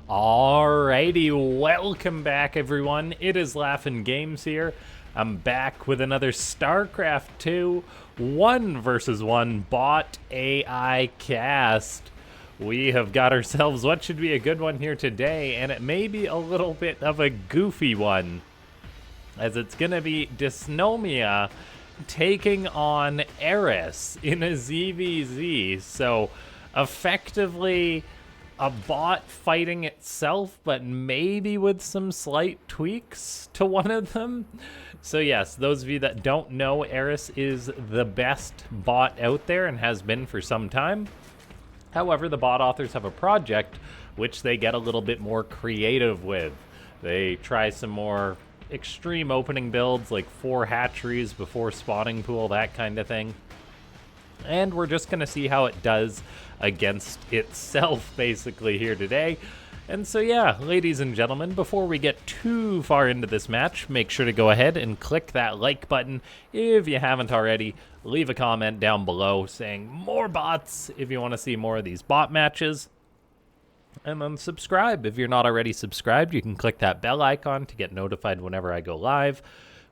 Alrighty, welcome back everyone. It is Laughin' Games here. I'm back with another Starcraft 2 1 versus 1 bot AI cast. We have got ourselves what should be a good one here today, and it may be a little bit of a goofy one, as it's gonna be Dysnomia taking on Eris in a ZVZ. So effectively a bot fighting itself, but maybe with some slight tweaks to one of them. So yes, those of you that don't know, Eris is the best bot out there and has been for some time. However, the bot authors have a project which they get a little bit more creative with. They try some more extreme opening builds, like 4 hatcheries before spawning pool, that kind of thing. And we're just going to see how it does against itself, basically, here today. And so, yeah, ladies and gentlemen, before we get too far into this match, make sure to go ahead and click that like button if you haven't already. Leave a comment down below saying more bots if you want to see more of these bot matches. And then subscribe. If you're not already subscribed, you can click that bell icon to get notified whenever I go live.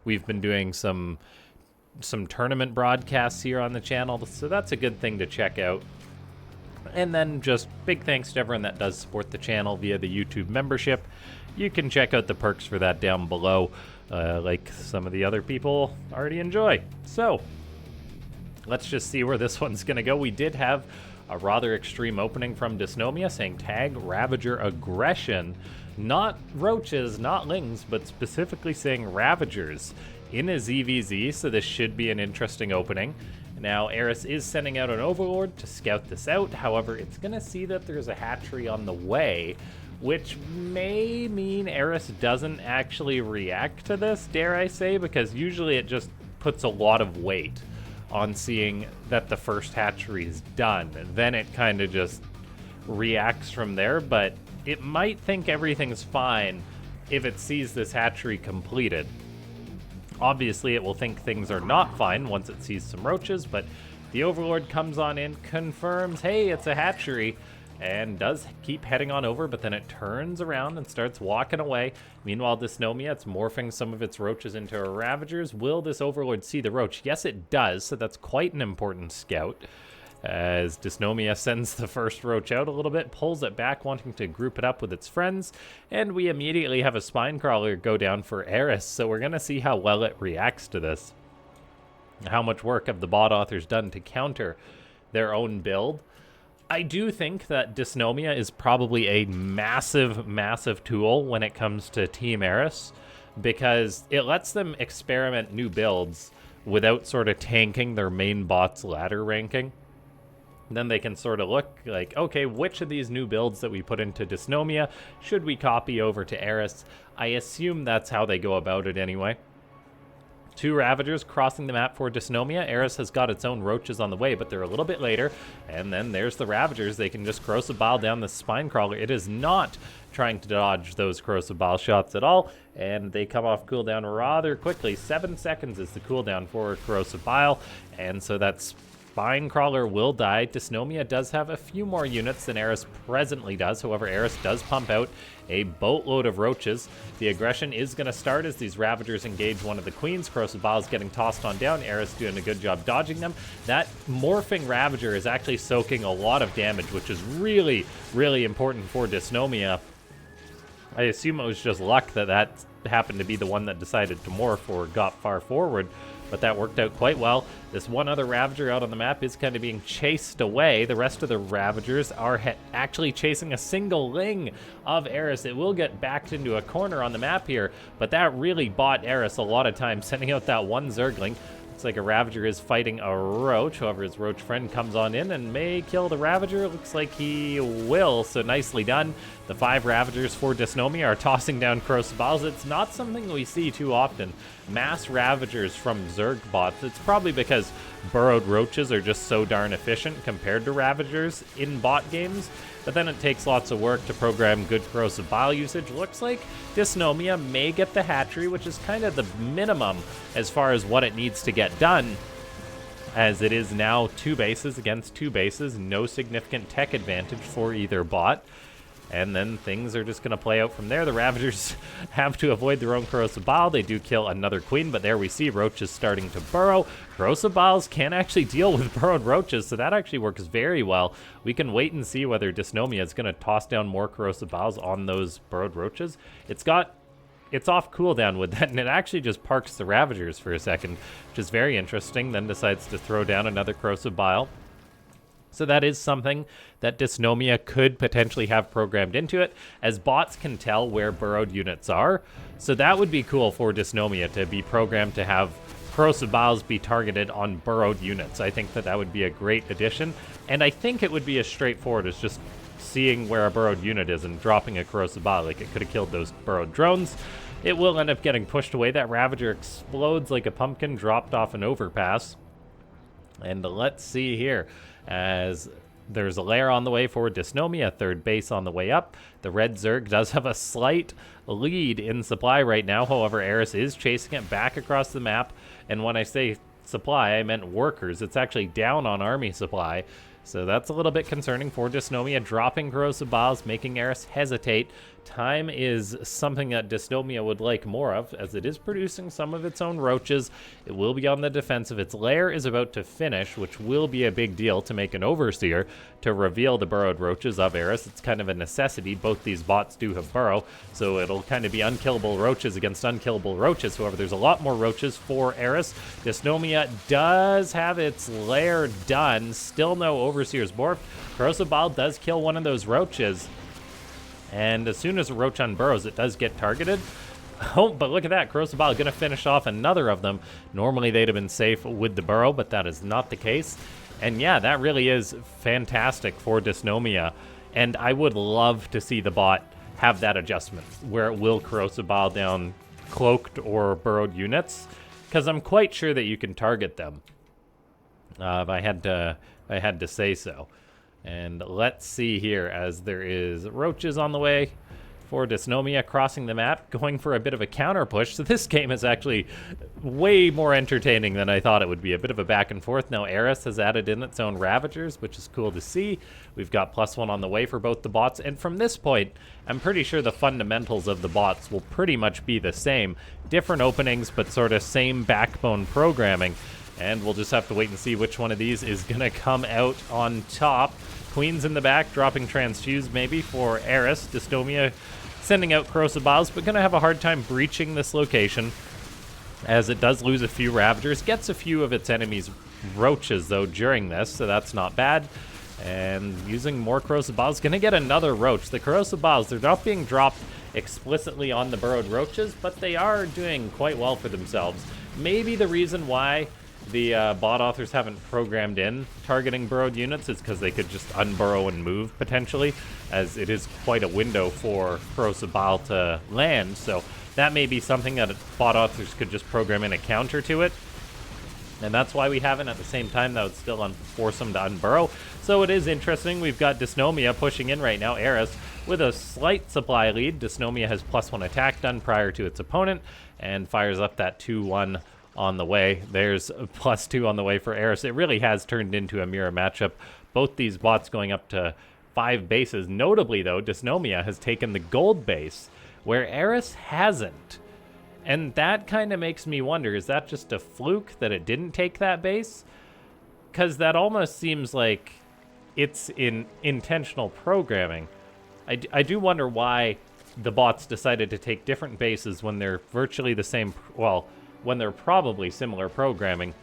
We've been doing some tournament broadcasts here on the channel, so that's a good thing to check out. And then just big thanks to everyone that does support the channel via the YouTube membership. You can check out the perks for that down below, like some of the other people already enjoy. So let's just see where this one's gonna go. We did have a rather extreme opening from Dysnomia saying tag Ravager aggression, not roaches, not lings, but specifically saying Ravagers in a ZVZ, so this should be an interesting opening. Now, Eris is sending out an Overlord to scout this out. However, it's going to see that there's a hatchery on the way, which may mean Eris doesn't actually react to this, dare I say, because usually it just puts a lot of weight on seeing that the first hatchery is done. And then it kind of just reacts from there, but it might think everything's fine if it sees this hatchery completed. Obviously, it will think things are not fine once it sees some roaches, but the Overlord comes on in, confirms, hey, it's a hatchery, and does keep heading on over, but then it turns around and starts walking away. Meanwhile, Dysnomia, it's morphing some of its roaches into Ravagers. Will this Overlord see the roach? Yes, it does, so that's quite an important scout. As Dysnomia sends the first roach out a little bit, pulls it back, wanting to group it up with its friends, and we immediately have a spine crawler go down for Eris, so we're going to see how well it reacts to this. How much work have the bot authors done to counter their own build? I do think that Dysnomia is probably a massive, massive tool when it comes to Team Eris, because it lets them experiment new builds without sort of tanking their main bot's ladder ranking. Then they can sort of look like, okay, which of these new builds that we put into Dysnomia should we copy over to Eris? I assume that's how they go about it anyway. 2 Ravagers crossing the map for Dysnomia. Eris has got its own roaches on the way, but they're a little bit later. And then there's the Ravagers. They can just corrosive bile down the spine crawler. It is not trying to dodge those corrosive bile shots at all, and they come off cooldown rather quickly. 7 seconds is the cooldown for corrosive bile, and so that's spine crawler will die. Dysnomia does have a few more units than Eris presently does. However, Eris does pump out a boatload of roaches. The aggression is going to start as these Ravagers engage one of the queens. Corrosive bile is getting tossed on down. Eris doing a good job dodging them. That morphing Ravager is actually soaking a lot of damage, which is really, really important for Dysnomia. I assume it was just luck that that happened to be the one that decided to morph or got far forward, but that worked out quite well. This one other Ravager out on the map is kind of being chased away. The rest of the Ravagers are actually chasing a single ling of Eris. It will get backed into a corner on the map here, but that really bought Eris a lot of time, sending out that one Zergling. Looks like a Ravager is fighting a roach. However, his roach friend comes on in and may kill the Ravager. Looks like he will, so nicely done. The 5 Ravagers for Dysnomia are tossing down corrosive biles. It's not something we see too often. Mass Ravagers from Zerg bots. It's probably because burrowed roaches are just so darn efficient compared to Ravagers in bot games. But then it takes lots of work to program good corrosive bile usage. Looks like Dysnomia may get the hatchery, which is kind of the minimum as far as what it needs to get done, as it is now 2 bases against 2 bases. No significant tech advantage for either bot. and then things are just going to play out from there. The Ravagers have to avoid their own Corrosive Bile. They do kill another queen, but there we see roaches starting to burrow. Corrosive Biles can actually deal with burrowed roaches, so that actually works very well. We can wait and see whether Dysnomia is going to toss down more Corrosive Biles on those burrowed roaches. It's off cooldown with that, and it actually just parks the Ravagers for a second, which is very interesting, then decides to throw down another Corrosive Bile. So that is something that Dysnomia could potentially have programmed into it, as bots can tell where burrowed units are. So that would be cool for Dysnomia to be programmed to have Corrosive Biles be targeted on burrowed units. I think that would be a great addition, and I think it would be as straightforward as just seeing where a burrowed unit is and dropping a Corrosive Bile. Like, it could have killed those burrowed drones. It will end up getting pushed away. That Ravager explodes like a pumpkin dropped off an overpass. And let's see here, as there's a lair on the way for Dysnomia, third base on the way up. The red Zerg does have a slight lead in supply right now. However, Eris is chasing it back across the map. And when I say supply, I meant workers. It's actually down on army supply. So that's a little bit concerning for Dysnomia, dropping Corrosive Biles, making Eris hesitate. Time is something that Dysnomia would like more of, as it is producing some of its own roaches. It will be on the defensive. Its lair is about to finish, which will be a big deal to make an Overseer to reveal the burrowed roaches of Eris. It's kind of a necessity. Both these bots do have burrow, so it'll kind of be unkillable roaches against unkillable roaches. However, there's a lot more roaches for Eris. Dysnomia does have its lair done. Still no Overseer's morph. Corrosive Bile does kill one of those roaches. And as soon as a roach unburrows, it does get targeted. Oh, but look at that. Corrosive Bile going to finish off another of them. Normally, they'd have been safe with the burrow, but that is not the case. And yeah, that really is fantastic for Dysnomia. And I would love to see the bot have that adjustment, where it will Corrosive Bile down cloaked or burrowed units, because I'm quite sure that you can target them, if I had to say so. And let's see here, as there is roaches on the way for Dysnomia, crossing the map, going for a bit of a counter push. So this game is actually way more entertaining than I thought it would be. A bit of a back and forth. Now Eris has added in its own Ravagers, which is cool to see. We've got +1 on the way for both the bots. And from this point, I'm pretty sure the fundamentals of the bots will pretty much be the same. Different openings, but sort of same backbone programming. And we'll just have to wait and see which one of these is going to come out on top. Queen's in the back, dropping Transfuse maybe for Eris. Dysnomia sending out Corrosive Biles, but going to have a hard time breaching this location, as it does lose a few Ravagers. Gets a few of its enemies' roaches, though, during this, so that's not bad. And using more Corrosive Biles, going to get another roach. The Corrosive Biles, they're not being dropped explicitly on the burrowed roaches, but they are doing quite well for themselves. Maybe the reason why the bot authors haven't programmed in targeting burrowed units is because they could just unburrow and move, potentially, as it is quite a window for Corrosive Bile to land. So that may be something that bot authors could just program in a counter to it. And that's why we haven't. At the same time, that would still force them to unburrow. So it is interesting. We've got Dysnomia pushing in right now. Eris with a slight supply lead. Dysnomia has +1 attack done prior to its opponent and fires up that 2-1 on the way. There's a +2 on the way for Eris. It really has turned into a mirror matchup. Both these bots going up to 5 bases. Notably, though, Dysnomia has taken the gold base, where Eris hasn't. And that kind of makes me wonder, is that just a fluke that it didn't take that base? Because that almost seems like it's in intentional programming. I do wonder why the bots decided to take different bases when they're virtually the same, well, when they're probably similar programming.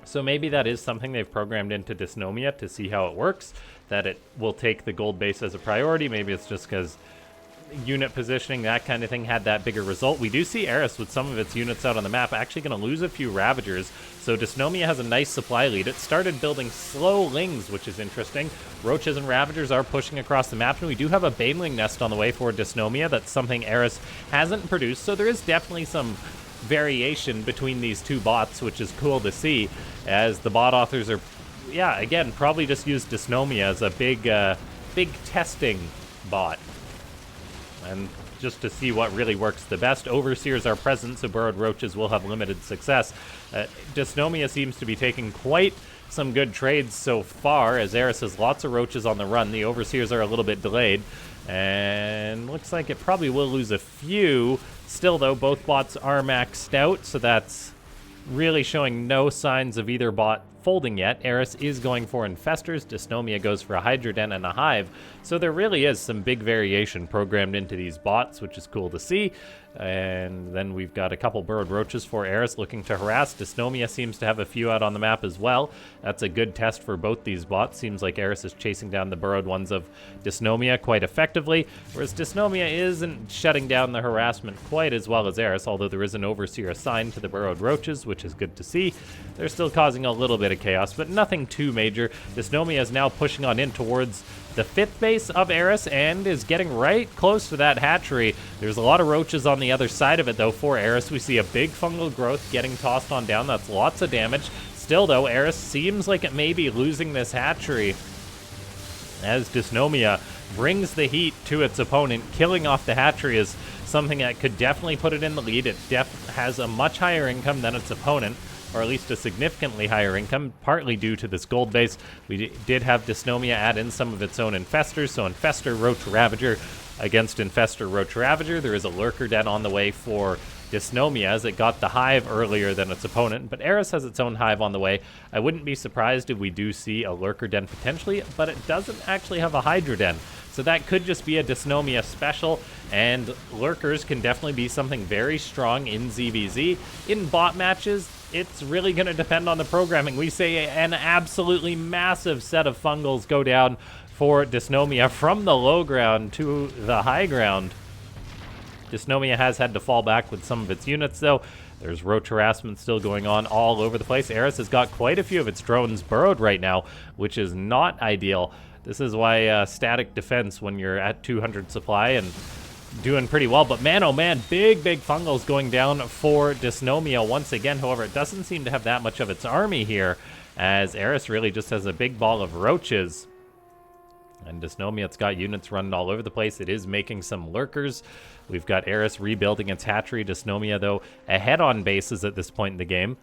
So maybe that is something they've programmed into Dysnomia to see how it works, that it will take the gold base as a priority. Maybe it's just because unit positioning, that kind of thing, had that bigger result. We do see Eris with some of its units out on the map actually going to lose a few Ravagers, so Dysnomia has a nice supply lead. It started building slow lings, which is interesting. Roaches and Ravagers are pushing across the map, and we do have a Baneling nest on the way for Dysnomia. That's something Eris hasn't produced, so there is definitely some variation between these two bots, which is cool to see, as the bot authors are, yeah, again, probably just use Dysnomia as a big testing bot, and just to see what really works the best. Overseers are present, so burrowed roaches will have limited success. Dysnomia seems to be taking quite some good trades so far, as Eris has lots of roaches on the run. The Overseers are a little bit delayed, and looks like it probably will lose a few. Still, though, both bots are maxed out, so that's really showing no signs of either bot folding yet. Eris is going for infestors. Dysnomia goes for a Hydra Den and a Hive. So there really is some big variation programmed into these bots, which is cool to see. And then we've got a couple burrowed roaches for Eris looking to harass. Dysnomia seems to have a few out on the map as well. That's a good test for both these bots. Seems like Eris is chasing down the burrowed ones of Dysnomia quite effectively, whereas Dysnomia isn't shutting down the harassment quite as well as Eris, although there is an Overseer assigned to the burrowed roaches, which is good to see. They're still causing a little bit of chaos, but nothing too major. Dysnomia is now pushing on in towards the 5th base of Eris and is getting right close to that hatchery. There's a lot of roaches on the other side of it, though, for Eris. We see a big fungal growth getting tossed on down. That's lots of damage. Still, though, Eris seems like it may be losing this hatchery as Dysnomia brings the heat to its opponent. Killing off the hatchery is something that could definitely put it in the lead. It has a much higher income than its opponent, or at least a significantly higher income, partly due to this gold base. We did have Dysnomia add in some of its own infestors, so Infestor, Roach, Ravager against Infestor, Roach, Ravager. There is a Lurker Den on the way for Dysnomia, as it got the Hive earlier than its opponent, but Eris has its own Hive on the way. I wouldn't be surprised if we do see a Lurker Den potentially, but it doesn't actually have a Hydra Den. So that could just be a Dysnomia special, and Lurkers can definitely be something very strong in ZVZ. In bot matches, it's really going to depend on the programming. We say an absolutely massive set of fungals go down for Dysnomia from the low ground to the high ground. Dysnomia has had to fall back with some of its units, though. There's roach harassment still going on all over the place. Eris has got quite a few of its drones burrowed right now, which is not ideal. This is why static defense, when you're at 200 supply and doing pretty well. But man, oh man, big fungals going down for Dysnomia once again. However, it doesn't seem to have that much of its army here, as Eris really just has a big ball of roaches. And Dysnomia, it's got units running all over the place. It is making some Lurkers. We've got Eris rebuilding its hatchery. Dysnomia, though, ahead on bases at this point in the game.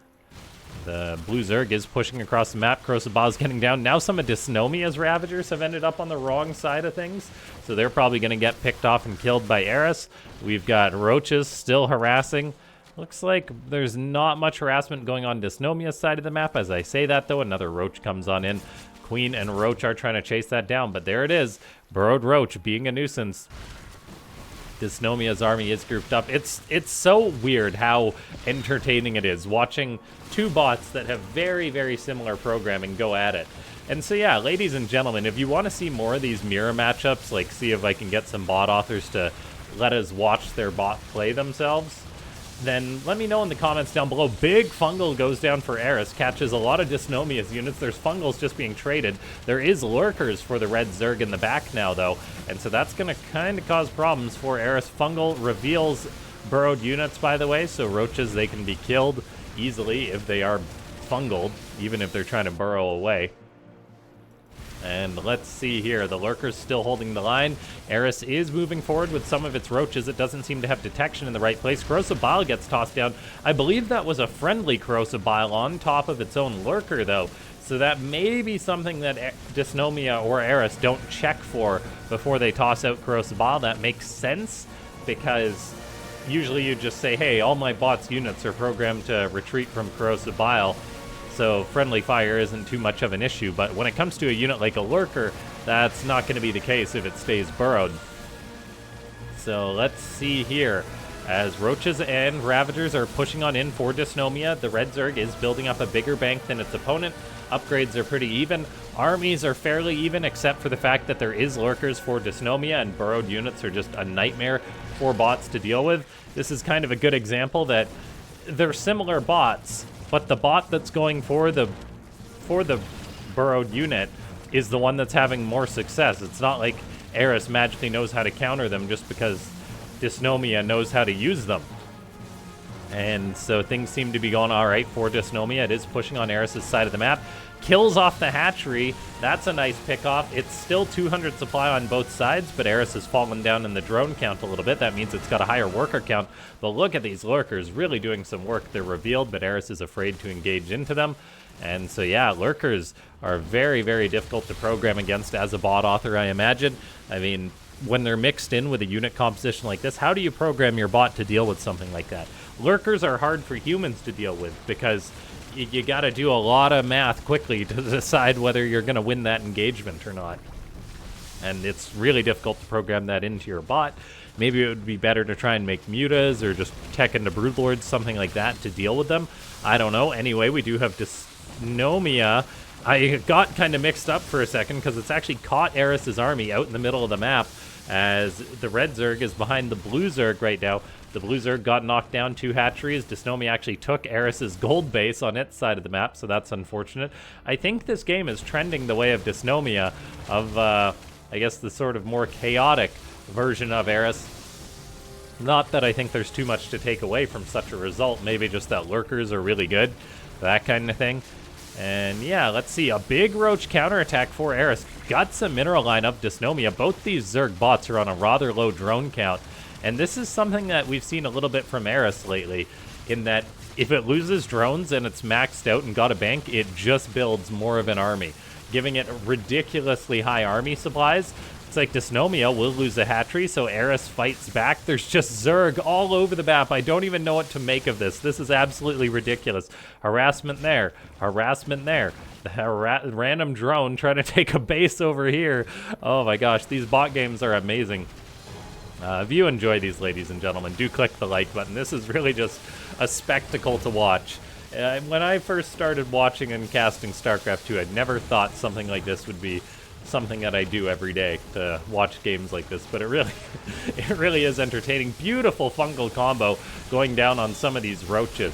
The Blue Zerg is pushing across the map. Krosabah is getting down. Now some of Dysnomia's Ravagers have ended up on the wrong side of things, so they're probably going to get picked off and killed by Eris. We've got roaches still harassing. Looks like there's not much harassment going on Dysnomia's side of the map. As I say that, though, another roach comes on in. Queen and Roach are trying to chase that down, but there it is. Burrowed Roach being a nuisance. Dysnomia's army is grouped up. It's so weird how entertaining it is watching two bots that have very similar programming go at it. And so yeah, ladies and gentlemen, if you want to see more of these mirror matchups, like see if I can get some bot authors to let us watch their bot play themselves, then let me know in the comments down below. Big fungal goes down for Eris, catches a lot of Dysnomia's units. There's fungals just being traded. There is Lurkers for the red Zerg in the back now, though, and so that's going to kind of cause problems for Eris. Fungal reveals burrowed units, by the way, so roaches, they can be killed easily if they are fungaled, even if they're trying to burrow away. And let's see here, the Lurker's still holding the line. Eris is moving forward with some of its roaches. It doesn't seem to have detection in the right place. Corrosive Bile gets tossed down. I believe that was a friendly Corrosive Bile on top of its own Lurker, though. So that may be something that Dysnomia or Eris don't check for before they toss out Corrosive Bile. That makes sense, because usually you just say, hey, all my bots' units are programmed to retreat from Corrosive Bile, so friendly fire isn't too much of an issue. But when it comes to a unit like a Lurker, that's not going to be the case if it stays burrowed. So let's see here. As roaches and ravagers are pushing on in for Dysnomia, the red Zerg is building up a bigger bank than its opponent. Upgrades are pretty even. Armies are fairly even, except for the fact that there is Lurkers for Dysnomia, and burrowed units are just a nightmare for bots to deal with. This is kind of a good example that they're similar bots, but the bot that's going for the burrowed unit is the one that's having more success. It's not like Eris magically knows how to counter them just because Dysnomia knows how to use them. And so things seem to be going all right for Dysnomia. It is pushing on Eris' side of the map. Kills off the hatchery. That's a nice pickoff. It's still 200 supply on both sides, but Eris has fallen down in the drone count a little bit. That means it's got a higher worker count. But look at these Lurkers really doing some work. They're revealed, but Eris is afraid to engage into them. And so yeah, lurkers are very, very difficult to program against as a bot author, I imagine. I mean, when they're mixed in with a unit composition like this, how do you program your bot to deal with something like that? Lurkers are hard for humans to deal with because you got to do a lot of math quickly to decide whether you're going to win that engagement or not. And it's really difficult to program that into your bot. Maybe it would be better to try and make mutas or just tech into broodlords, something like that, to deal with them. I don't know. Anyway, we do have Dysnomia. I got kind of mixed up for a second because it's actually caught Eris's army out in the middle of the map as the red Zerg is behind the blue Zerg right now. The blue Zerg got knocked down 2 hatcheries. Dysnomia actually took Eris's gold base on its side of the map, so that's unfortunate. I think this game is trending the way of Dysnomia, of, I guess, the sort of more chaotic version of Eris. Not that I think there's too much to take away from such a result. Maybe just that lurkers are really good, that kind of thing. And yeah, let's see. A big roach counterattack for Eris. Got some mineral line up Dysnomia. Both these Zerg bots are on a rather low drone count. And this is something that we've seen a little bit from Eris lately, in that if it loses drones and it's maxed out and got a bank, it just builds more of an army, giving it ridiculously high army supplies. It's like Dysnomia will lose a hatchery, so Eris fights back. There's just Zerg all over the map. I don't even know what to make of this. This is absolutely ridiculous. Harassment there. Harassment there. The random drone trying to take a base over here. Oh my gosh, these bot games are amazing. If you enjoy these, ladies and gentlemen, do click the like button. This is really just a spectacle to watch. When I first started watching and casting Starcraft 2, I'd never thought something like this would be something that I do every day, to watch games like this, but it really is entertaining. Beautiful fungal combo going down on some of these roaches.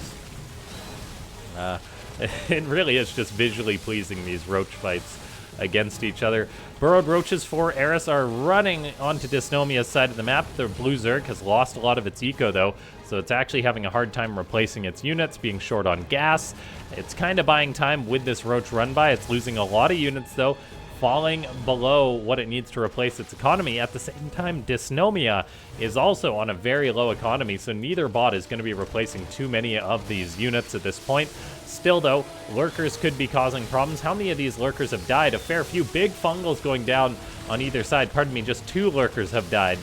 It really is just visually pleasing, these roach fights against each other. Burrowed roaches for Eris are running onto Dysnomia's side of the map. The blue Zerg has lost a lot of its eco though, so it's actually having a hard time replacing its units, being short on gas. It's kind of buying time with this roach run by. It's losing a lot of units though, falling below what it needs to replace its economy. At the same time, Dysnomia is also on a very low economy, so neither bot is going to be replacing too many of these units at this point. Still though, lurkers could be causing problems. How many of these lurkers have died? A fair few. Big fungals going down on either side. Pardon me, just 2 lurkers have died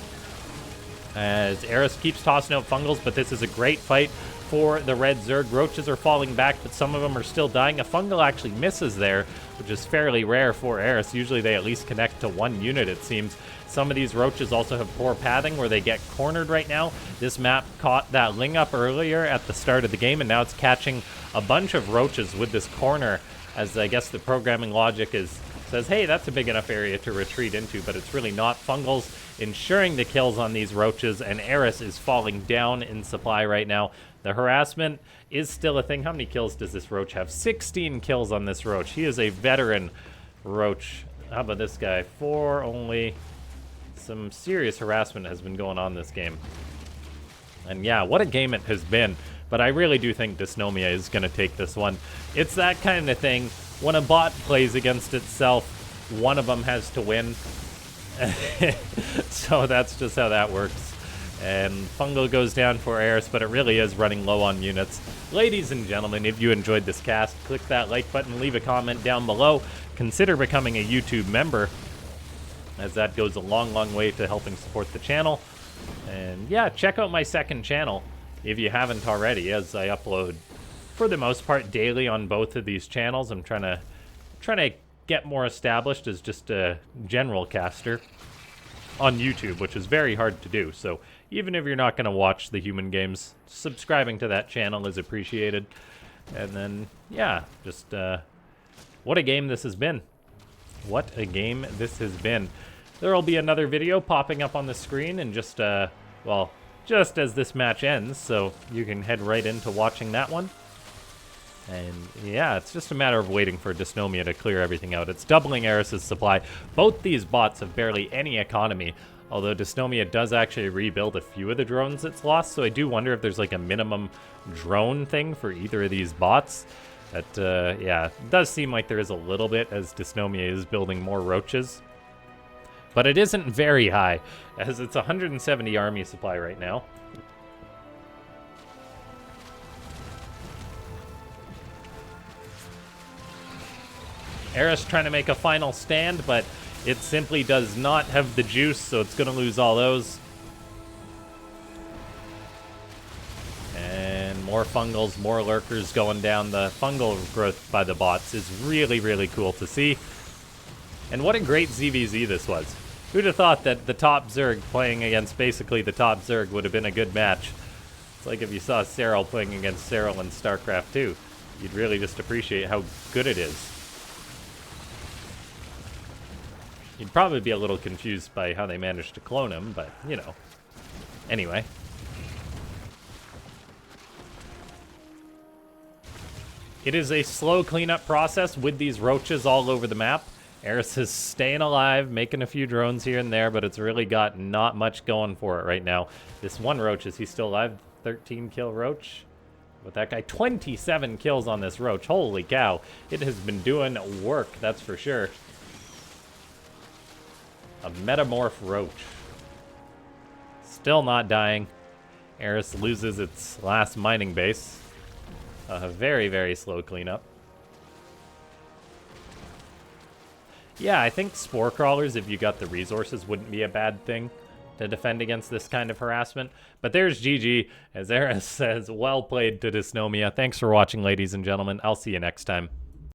as Eris keeps tossing out fungals, but this is a great fight for the red Zerg. Roaches are falling back, but some of them are still dying. A fungal actually misses there, which is fairly rare for Eris. Usually they at least connect to 1 unit, it seems. Some of these roaches also have poor pathing where they get cornered right now. This map caught that Ling up earlier at the start of the game, and now it's catching a bunch of roaches with this corner, as I guess the programming logic says, hey, that's a big enough area to retreat into, but it's really not. Fungals ensuring the kills on these roaches, and Eris is falling down in supply right now. The harassment is still a thing. How many kills does this roach have? 16 kills on this roach. He is a veteran roach. How about this guy? 4 only. Some serious harassment has been going on this game. And yeah, what a game it has been. But I really do think Dysnomia is going to take this one. It's that kind of thing. When a bot plays against itself, one of them has to win. So that's just how that works. And fungal goes down for Eris, but it really is running low on units. Ladies and gentlemen, if you enjoyed this cast, click that like button, leave a comment down below. Consider becoming a YouTube member, as that goes a long, long way to helping support the channel. And yeah, check out my second channel if you haven't already, as I upload for the most part daily on both of these channels. I'm trying to get more established as just a general caster on YouTube, which is very hard to do. So even if you're not going to watch the human games, subscribing to that channel is appreciated. And then yeah, just what a game this has been. What a game this has been. There will be another video popping up on the screen in just, well, just as this match ends, so you can head right into watching that one. And yeah, it's just a matter of waiting for Dysnomia to clear everything out. It's doubling Eris's supply. Both these bots have barely any economy, although Dysnomia does actually rebuild a few of the drones it's lost, so I do wonder if there's like a minimum drone thing for either of these bots. That, yeah, it does seem like there is a little bit as Dysnomia is building more roaches. But it isn't very high, as it's 170 army supply right now. Eris trying to make a final stand, but it simply does not have the juice, so it's going to lose all those. And more fungals, more lurkers going down. The fungal growth by the bots is really, really cool to see. And what a great ZVZ this was. Who'd have thought that the top Zerg playing against basically the top Zerg would have been a good match? It's like if you saw Serral playing against Serral in Starcraft 2. You'd really just appreciate how good it is. You'd probably be a little confused by how they managed to clone him, but, you know. Anyway. It is a slow cleanup process with these roaches all over the map. Eris is staying alive, making a few drones here and there, but it's really got not much going for it right now. This one roach, is he still alive? 13 kill roach? With that guy, 27 kills on this roach. Holy cow. It has been doing work, that's for sure. A metamorph roach. Still not dying. Eris loses its last mining base. A very, very slow cleanup. Yeah, I think spore crawlers, if you got the resources, wouldn't be a bad thing to defend against this kind of harassment. But there's GG, as Eris says, well played to Dysnomia. Thanks for watching, ladies and gentlemen. I'll see you next time.